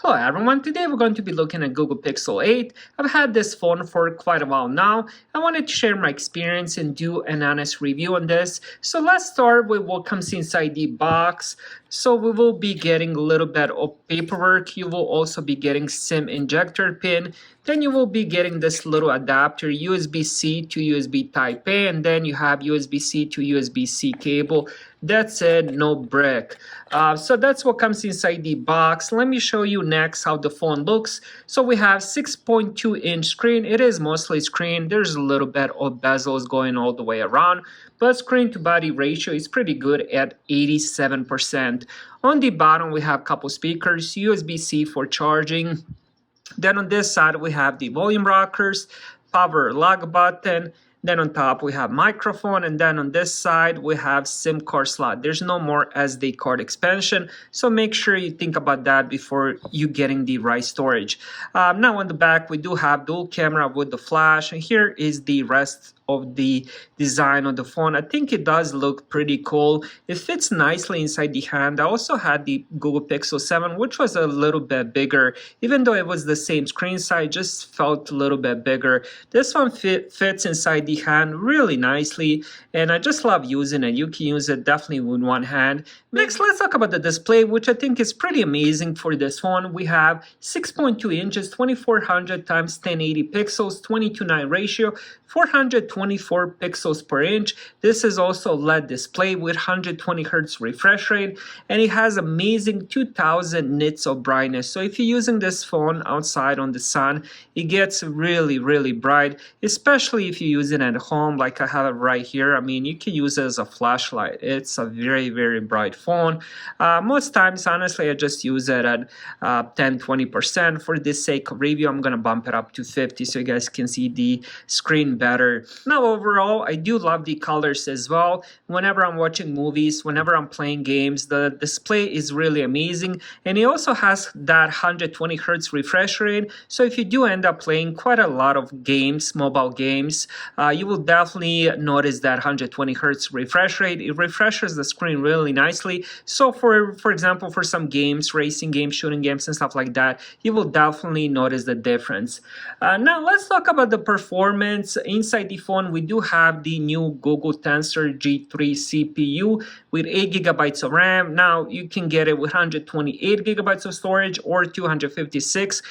Hello everyone, today we're going to be looking at Google Pixel 8. I've had this phone for quite a while now. I wanted to share my experience and do an honest review on this. So let's start with what comes inside the box. So we will be getting a little bit of paperwork. You will also be getting SIM injector pin. Then you will be getting this little adapter, USB-C to USB Type-A, and then you have USB-C to USB-C cable. That's it, no brick. So that's what comes inside the box. Let me show you next how the phone looks. So we have 6.2-inch screen. It is mostly screen. There's a little bit of bezels going all the way around, but screen to body ratio is pretty good at 87%. On the bottom, we have a couple speakers, USB-C for charging. Then on this side, we have the volume rockers, power lock button. Then on top, we have microphone. And then on this side, we have SIM card slot. There's no more SD card expansion. So make sure you think about that before you getting the right storage. Now on the back, we do have dual camera with the flash. And here is the rest of the design of the phone. I think it does look pretty cool. It fits nicely inside the hand. I also had the Google Pixel 7, which was a little bit bigger. Even though it was the same screen size, just felt a little bit bigger. This one fits inside the hand really nicely, and I just love using it. You can use it definitely with one hand. Next, let's talk about the display, which I think is pretty amazing for this phone. We have 6.2 inches, 2400 times 1080 pixels, 20:9 ratio, 424 pixels per inch. This is also a LED display with 120 Hz refresh rate, and it has amazing 2000 nits of brightness. So if you're using this phone outside on the sun, it gets really, really bright, especially if you use it at home like I have it right here. I mean, you can use it as a flashlight. It's a very, very bright phone. Most times, honestly, I just use it at 10-20%. For the sake of review, I'm gonna bump it up to 50 so you guys can see the screen better. Now overall, I do love the colors as well. Whenever I'm watching movies, whenever I'm playing games, the display is really amazing, and it also has that 120 Hz refresh rate. So if you do end up playing quite a lot of games, mobile games, you will definitely notice that 120 Hz refresh rate. It refreshes the screen really nicely. So for example, for some games, racing games, shooting games, and stuff like that, you will definitely notice the difference. Now let's talk about the performance. Inside the phone, we do have the new Google Tensor G3 CPU with 8 GB of RAM. Now you can get it with 128 GB of storage or 256.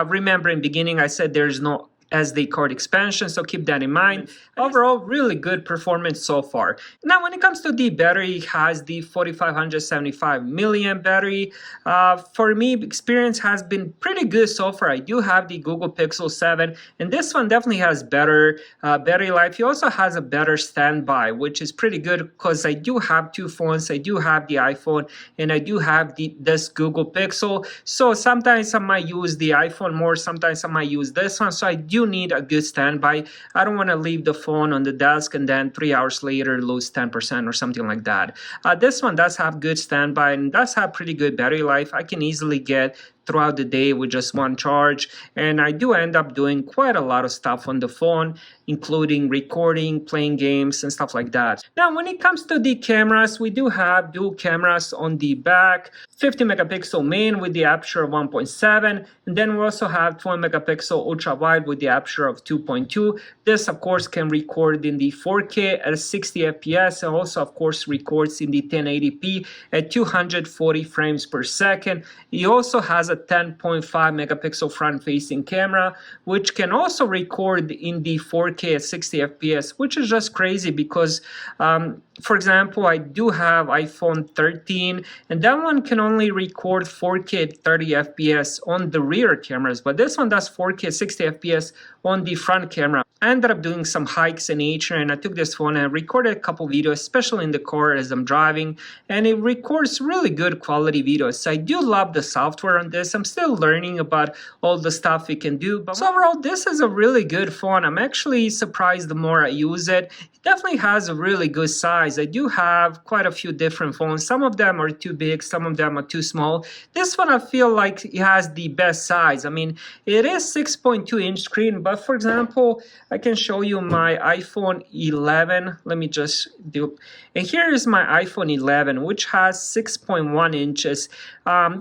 Remember in the beginning I said there's no SD card expansion, so keep that in mind. Overall, really good performance so far. Now when it comes to the battery, it has the 4575 milliamp battery. For me, experience has been pretty good so far. I do have the Google Pixel 7, and this one definitely has better battery life. It also has a better standby, which is pretty good because I do have two phones. I do have the iPhone and I do have this Google Pixel. So sometimes I might use the iPhone more, sometimes I might use this one. So I do need a good standby. I don't want to leave the phone on the desk and then 3 hours later lose 10% or something like that. This one does have good standby and does have pretty good battery life. I can easily get throughout the day with just one charge, and I do end up doing quite a lot of stuff on the phone, including recording, playing games, and stuff like that. Now when it comes to the cameras, we do have dual cameras on the back, 50 megapixel main with the aperture of 1.7, and then we also have 12 megapixel ultra wide with the aperture of 2.2. This of course can record in the 4K at 60 FPS, and also of course records in the 1080p at 240 frames per second. It also has a 10.5 megapixel front-facing camera, which can also record in the 4K at 60 FPS, which is just crazy because, for example, I do have iPhone 13, and that one can only record 4K at 30 FPS on the rear cameras, but this one does 4K at 60 FPS on the front camera. I ended up doing some hikes in nature, and I took this phone and recorded a couple videos, especially in the car as I'm driving, and it records really good quality videos. So I do love the software on this. I'm still learning about all the stuff it can do, but overall this is a really good phone. I'm actually surprised the more I use it. It definitely has a really good size. I do have quite a few different phones. Some of them are too big, some of them are too small. This one I feel like it has the best size. I mean, it is 6.2-inch screen, but for example, I can show you my iPhone 11. Let me just do, and here is my iPhone 11, which has 6.1 inches.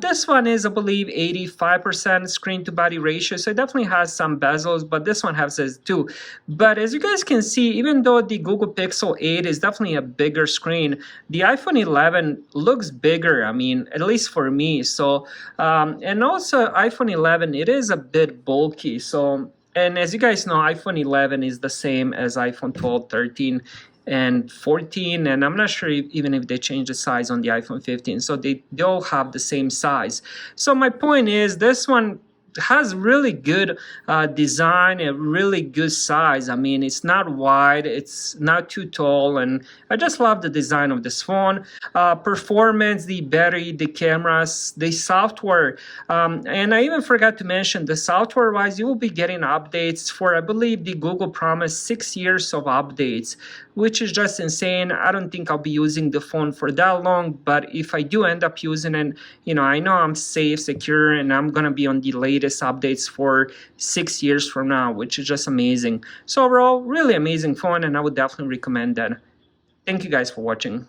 This one is, I believe, 85% screen to body ratio, so it definitely has some bezels, but this one has this too. But as you guys can see, even though the Google Pixel 8 is definitely a bigger screen, the iPhone 11 looks bigger, I mean, at least for me. So, and also iPhone 11, it is a bit bulky. So, and as you guys know, iPhone 11 is the same as iPhone 12, 13, and 14, and I'm not sure even if they changed the size on the iPhone 15. So they all have the same size. So my point is, this one has really good design, a really good size. I mean, it's not wide, it's not too tall, and I just love the design of this phone. Performance, the battery, the cameras, the software, and I even forgot to mention the software wise, you will be getting updates for, I believe the Google promised 6 years of updates, which is just insane. I don't think I'll be using the phone for that long, but if I do end up using it, I know I'm safe, secure, and I'm gonna be on the latest updates for 6 years from now, which is just amazing. So overall, really amazing phone, and I would definitely recommend that. Thank you guys for watching.